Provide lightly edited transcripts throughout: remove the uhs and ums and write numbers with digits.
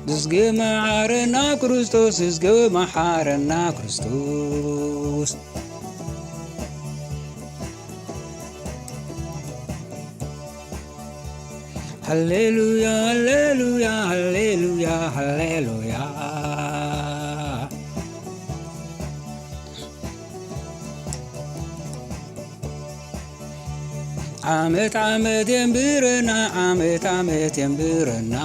ዝዝግብ መሓረና ክርስቶስ ዝዝግብ መሓረና ክርስቶስ ሃሌሉያ ሃሌሉያ ሃሌሉያ ሃሌሉያ ዓመት ዓመት የንብረና ዓመት ዓመት የንብረና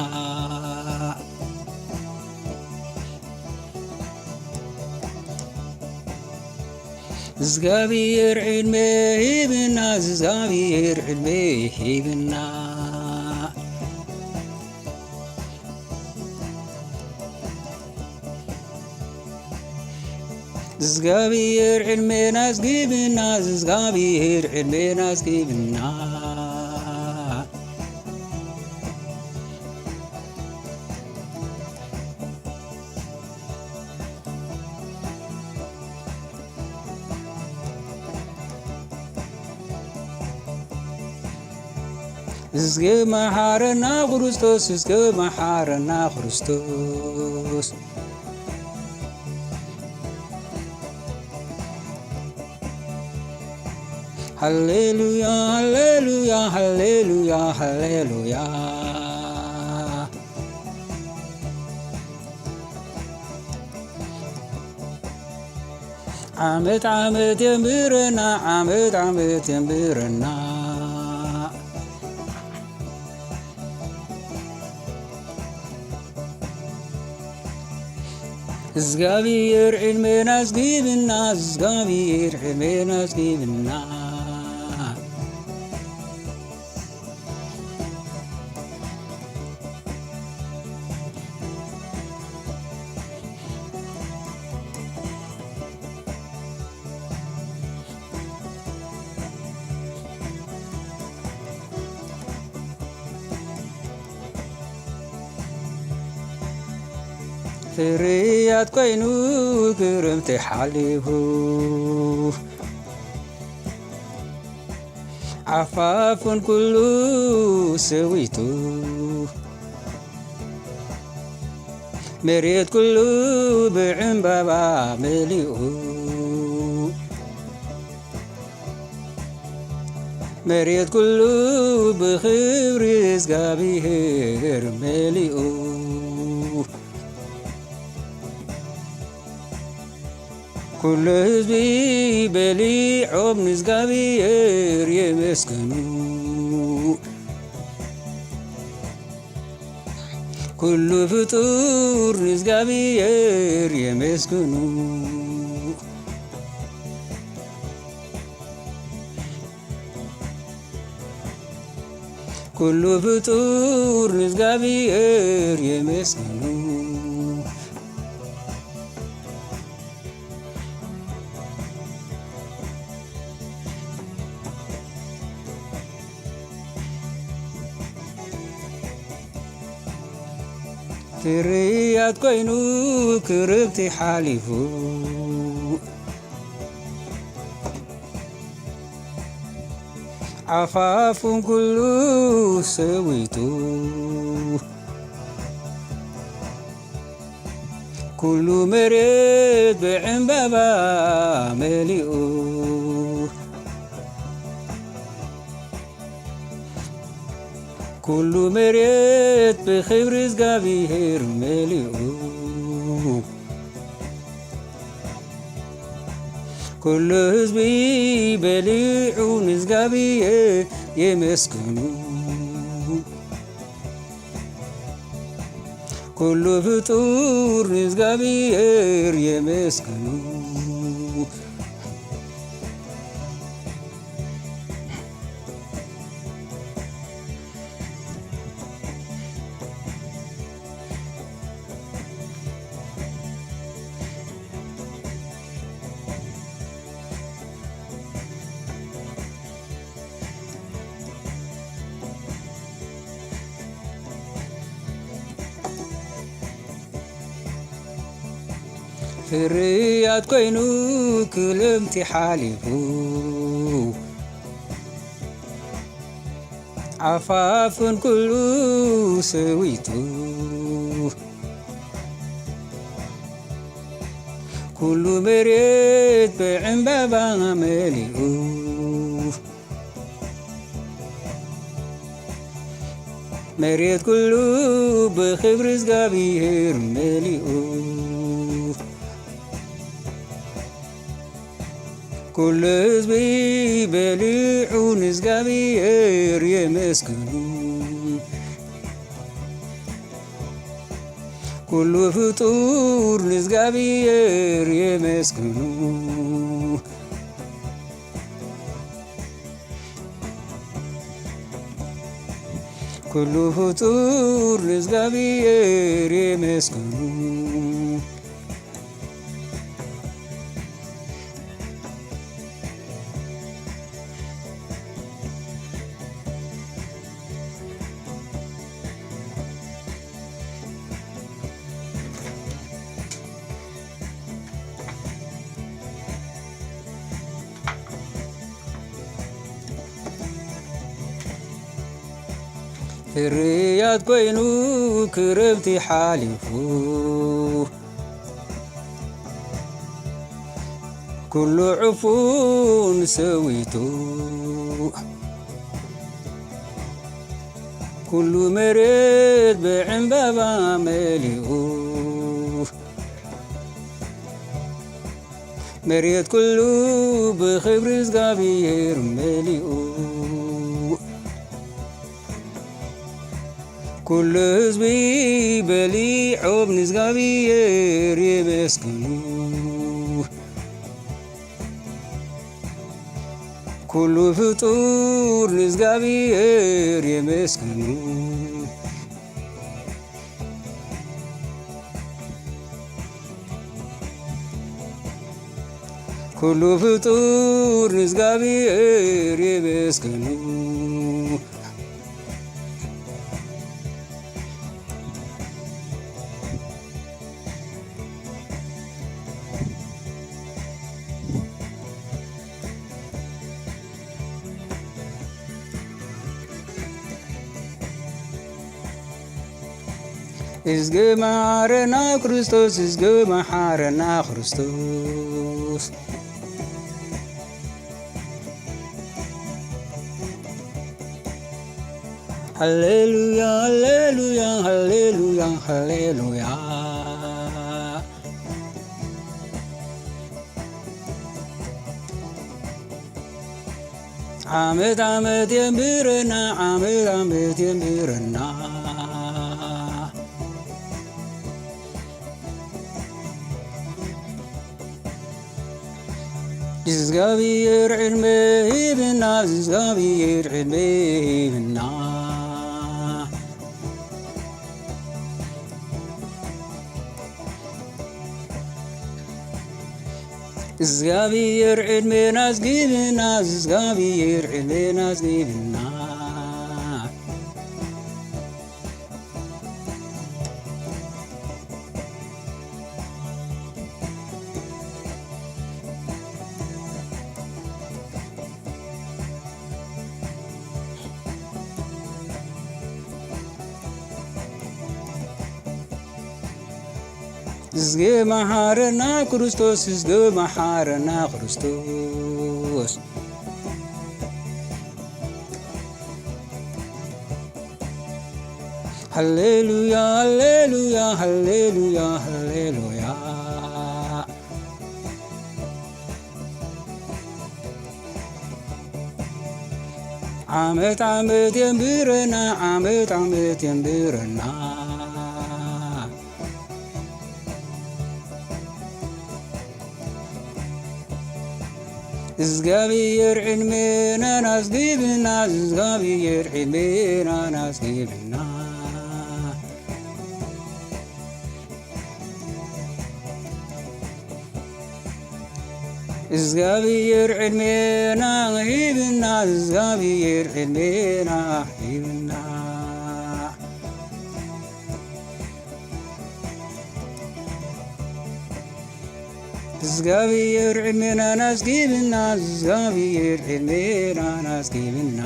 እግዚአብሔር ዕድሜ ሂብና እግዚአብሔር ዕድሜ ሂብና እግዚአብሔር ዕድሜና ዝግብና እግዚአብሔር ዕድሜና ዝግብና ዝዝግብ መሓረና ክርስቶስ ዝዝግብ መሓረና ክርስቶስ ሃሌሉያ ሃሌሉያ ሃሌሉያ ሃሌሉያ ዓመት ዓመት የንብረና ዓመት ዓመት የንብረና እግዚአብሔር ዕድሜና ዝግብና እግዚአብሔር ዕድሜና ዝግብና ፍርያት ኮይኑ ክረምቲ ሓሊፉ ዓፋፉን ኩሉ ሰዊቱ መሬት ኩሉ ብዕምባባ መሊኡ መሬት ኩሉ ብኽብሪ እግዚአብሔር መሊኡ ኩሉ ህዝቢ በሊዖም ንእግዚአብሔር የመስገኑ ኩሉ ፍጡር ንእግዚአብሔር የመስገኑ ኩሉ ፍጡር ንእግዚአብሔር የመስገኑ ፍርያት ኮይኑ ክረምቲ ሓሊፉ ዓፋፉን ኩሉ ሰዊቱ ኩሉ መሬት ብዕምባባ መሊኡ ኩሉ መሬት ብኽብሪ እግዚአብሔር መሊኡ ኩሉ ህዝቢ በሊዑ ንእግዚአብሔር የመስገኑ ኩሉ ፍጡር ንእግዚአብሔር የመስገኑ ፍርያት ኮይኑ ክረምቲ ሓሊፉ ዓፋፉን ኩሉ ሰዊቱ ኩሉ መሬት በዕምባባ መሊኡ መሬት ኩሉ ብክብሪ እግዚአብሔር መሊኡ ኩሉ ህዝቢ በሊዑ ንእግዚአብሔር የመስግኑ ኩሉ ፍጡር ንእግዚአብሔር የመስግኑ ኩሉ ፍጡር ንእግዚአብሔር የመስግኑ ፍርያት ኮይኑ ክረምቲ ሓሊፉ ኩሉ ዕፉን ሰዊቱ ኩሉ መሬት ብዕምባባ መሊኡ መሬት ኩሉ ብክብሪ እግዚአብሔር መሊኡ ኩሉ ህዝቢ በሊዖም ንእግዚአብሔር የመስግኑ ኩሉ ፍጡር ንእግዚአብሔር የመስግኑ ኩሉ ፍጡር ንእግዚአብሔር የመስግኑ እዝገ መሐረና ክርስቶስ እዝገ መሐረና ክርስቶስ ሃሌሉያ ሃሌሉያ ሃሌሉያ ሃሌሉያ ዓመት ዓመት የምህረና ዓመት ዓመት የምህረና እግዚአብሔር ዕድሜ ይብና እግዚአብሔር ዕድሜ ይብና እግዚአብሔር ዕድሜን አዝጊብና እግዚአብሔር ዕድሜን አዝጊብና እዝገ መሐረና ክርስቶስ እዝገ መሐረና ክርስቶስ ሃሌሉያ ሃሌሉያ ሃሌሉያ ሃሌሉያ ዓመት ዓመት የምህረና ዓመት ዓመት የምህረና እግዚአብሔር ዕድሜና አዝጊብና እግዚአብሔር ዕድሜና አዝጊብና እግዚአብሔር ዕድሜና ይብና እግዚአብሔር ዕድሜና ይብና እግዚአብሔር ዕድሜና አዝጊብና እግዚአብሔር ዕድሜና አዝጊብና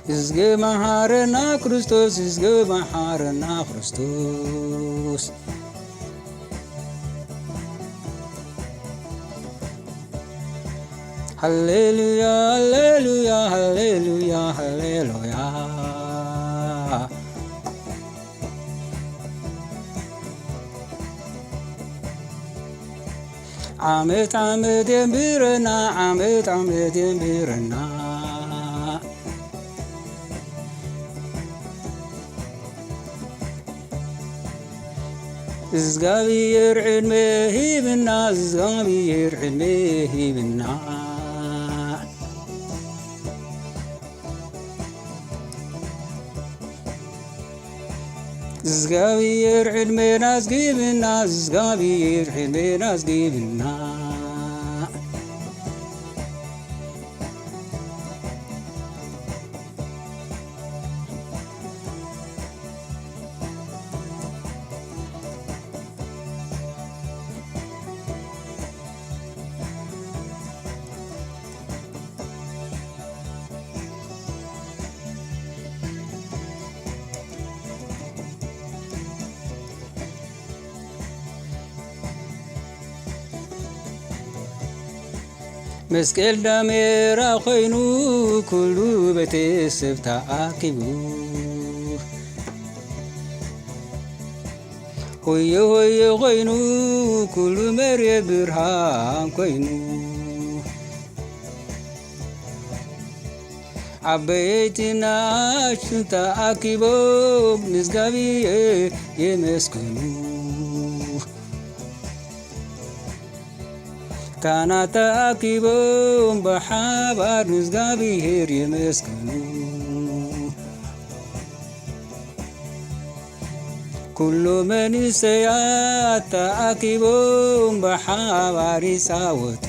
እዝገ መሐረና ክርስቶስ እዝገ መሐረና ክርስቶስ ሃሌሉያ ሃሌሉያ ሃሌሉያ ሃሌሉያ ዓመት ዓመት የምረና ዓመት ዓመት የምረና እግዚአብሔር ዕድሜ ሂብና እግዚአብሔር ዕድሜ ሂብና እግዚአብሔር ዕድሜን አስጊብና እግዚአብሔር ዕድሜን አስጊብና መስቀል ዳሜራ ኮይኑ ኩሉ ቤተሰብ ተኣኪቡ ሆየ ሆየ ኮይኑ ኩሉ መርየት ብርሃን ኮይኑ ዓበይቲ ናእሽቱ ተኣኪቦም ንእግዚአብሔር የመስግኑ ካህናት ተኣኪቦም በሓባር ንእግዚአብሔር የመስግኑ ኩሉ መንእሰያት ተኣኪቦም በሓባር ይፃወቱ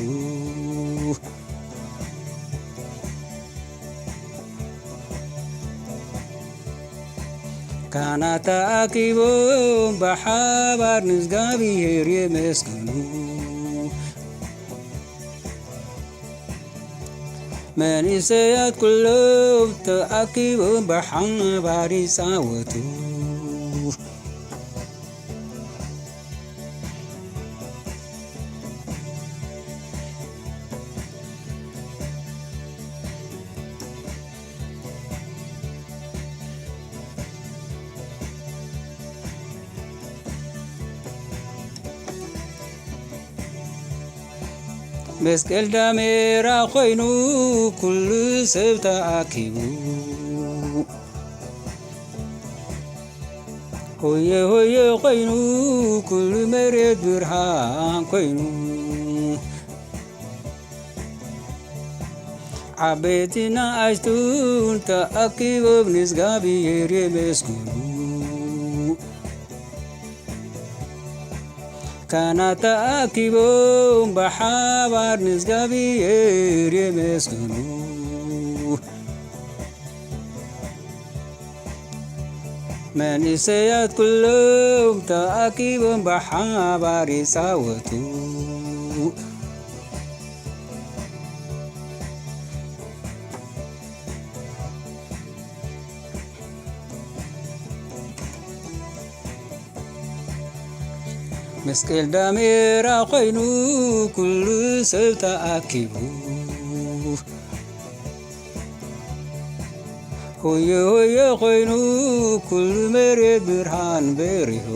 ካህናት ተኣኪቦም በሓባር ንእግዚአብሔር የመስግኑ መንእሰያት ኩሎም ተኣኪቦም በሓባር ይፃወቱ መስቀል ዳሜራ ኮይኑ ኩሉ ሰብ ተኣኪቡ ሆየ ሆየ ኮይኑ ኩሉ መሬት ብርሃን ኮይኑ ዓበይቲ ናእሽቱን ተኣኪቦም ንእግዚአብሔር የመስግኑ ካህናት ተኣኪቦም በሓባር ንእግዚአብሔር የመስግኑ መንእሰያት ኩሎም ተኣኪቦም በሓባር ይፃወቱ መስቀል ዳሜራ ኮይኑ ኩሉ ሰብ ተኣኪቡ ሆየ ሆየ ኮይኑ ኩሉ መሬት ብርሃን በሪሁ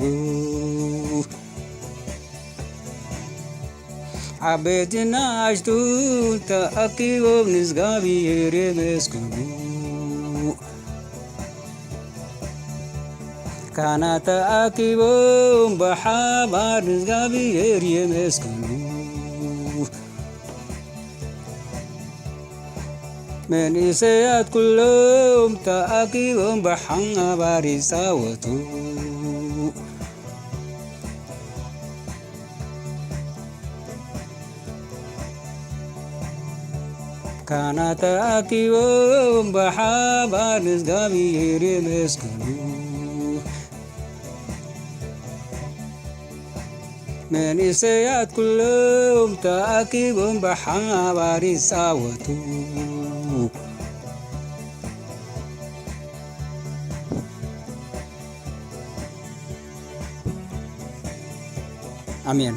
ዓበይቲ ናእሽቱ ተኣኪቦም ንእግዚአብሔር የመስግኑ ካህናት ተኣኪቦም በሓባር ንእግዚአብሔር የመስግኑ መንእሰያት ኩሎም ተኣኪቦም በሓባር ይፃወቱ ካህናት ተኣኪቦም በሓባር ንእግዚአብሔር የመስግኑ መንእሰያት ኩሎም ተኣኪቦም በሓባር ይፃወቱ አሜን።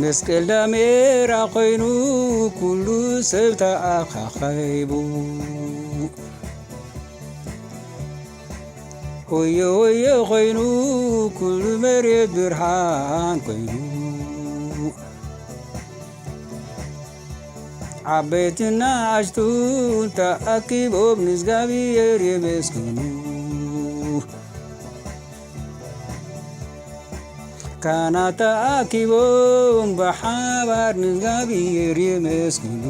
መስቀል ዳሜራ ኮይኑ ኩሉ ሰብ ተኣኻኺቡ ሆየ ሆየ ኮይኑ ኩሉ መሬት ብርሃን ኮይኑ ዓበይትና ኣሽቱን ተኣኪቦም ንእግዚኣብሔር የመስግኑ ካህናት ተኣኪቦም ብሓባር ንእግዚኣብሔር የመስግኑ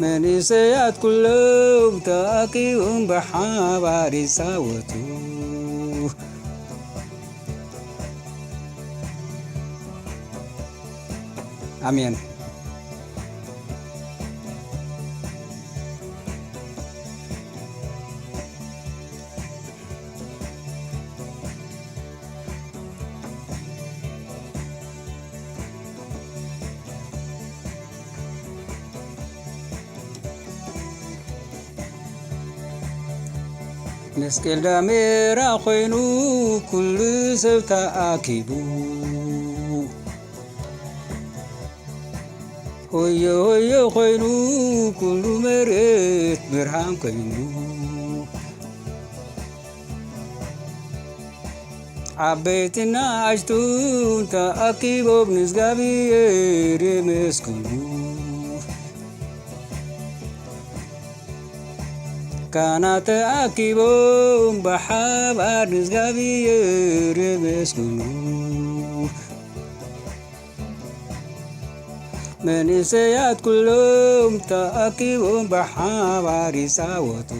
መንእሰያት ኩሎም ተኣኪቦም ብሓባር ይፃወቱ አሜን። መስቀል ዳሜራ ኮይኑ ኩሉ ሰብ ተኣኪቡ ሆየ ሆየ ኮይኑ ኩሉ መሬት ብርሃን ኮይኑ ዓበይትና ኣሽቱን ተኣኪቦም ንእግዚኣብሔር የመስግኑ ካህናት ተኣኪቦም ብሓባር ንእግዚኣብሔር የመስግኑ መንእሰያት ኩሎም ተኣኪቦም ብሓባር ይፃወቱ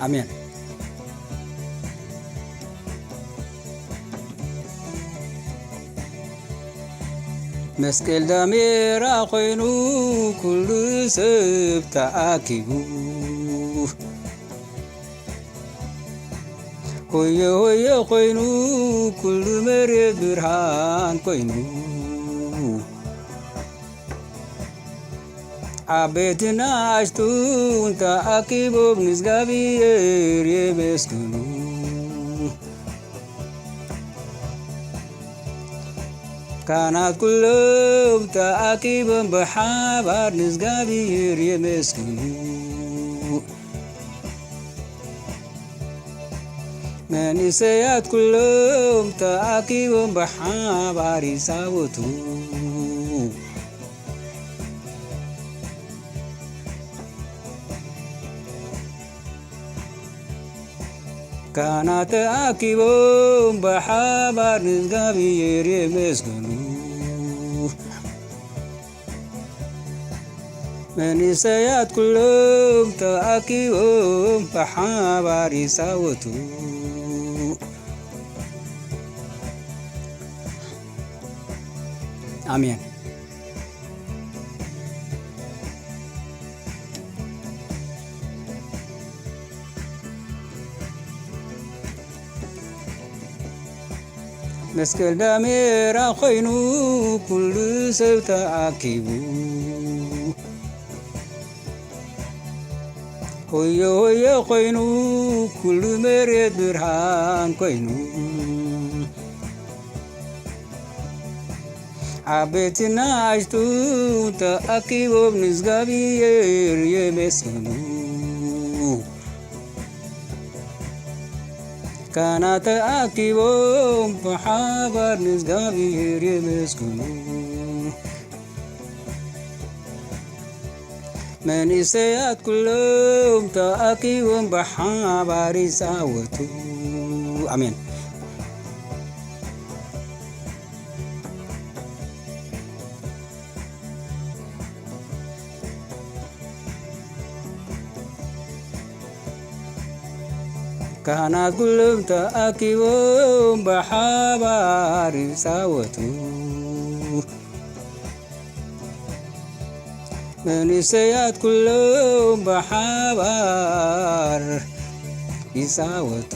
አሜን። መስቀል ዳሜራ ኮይኑ ኩሉ ሰብ ተኣኪቡ ሆየ ሆየ ኮይኑ ኩሉ መሬት ብርሃን ኮይኑ ዓበይትና ኣሽቱን ተኣኪቦም ንእግዚኣብሔር የመስግኑ ካህናት ኩሎም ተኣኪቦም ብሓባር ንእግዚኣብሔር የመስግኑ መንእሰያት ኩሎም ተኣኪቦም ብሓባር ይፃወቱ ካህናት ተኣኪቦም ብሓባር ንእግዚኣብሔር የመስግኑ መንእሰያት ኩሎም ተኣኪቦም ብሓባር ይፃወቱ አሜን። መስቀል ዳሜራ ኮይኑ ኩሉ ሰብ ተኣኪቡ ሆየ ሆየ ኮይኑ ኩሉ መሬት ብርሃን ኮይኑ ዓበይትና ኣሽቱን ተኣኪቦም ንእግዚኣብሔር የመስግኑ ካህናት ተኣኪቦም ብሓባር ንእግዚኣብሔር የመስግኑ መንእሰያት ኩሎም ተኣኪቦም ብሓባር ይፃወቱ አሜን። ካህናት ሁሉም ተአኪቦም በሓባር ይፃወቱ መንእሰያት ኩሎም በሓባር ይፃወቱ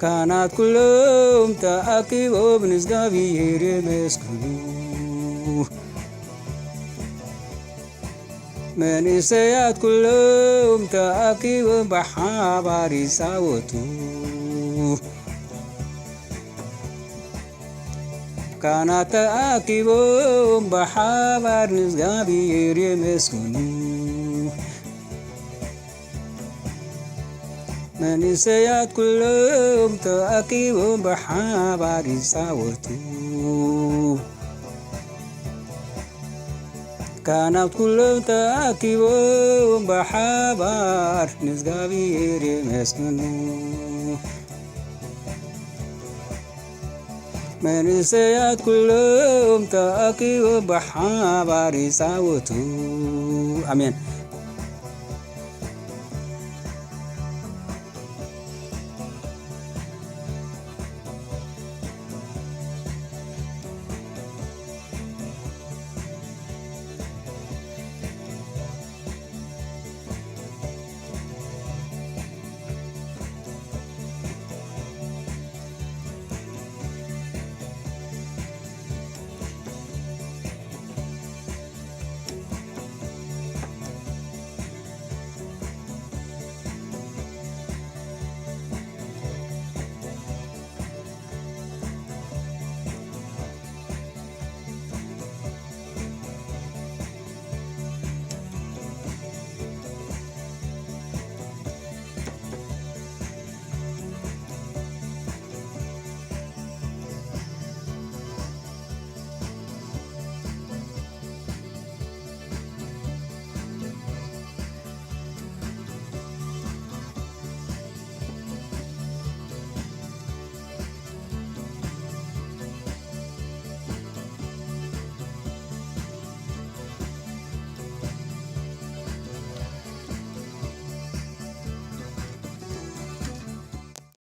ካህናት ኩሎም ተአኪቦም ንእግዚአብሔር የመስግኑ መንእሰያት ኩሎም ተአኪቦም በሓባር ይፃወቱ ካህናት ተአኪቦም በሓባር ንእግዚአብሔር የመስግኑ መንእሰያት ኩሎም ተአኪቦም በሓባር ይፃወቱ ካህናት ኩሎም ተአኪቦም በሓባር ንእግዚአብሔር የመስግኑ መንእሰያት ኩሎም ተአኪቦም በሓባር ይፃወቱ አሜን።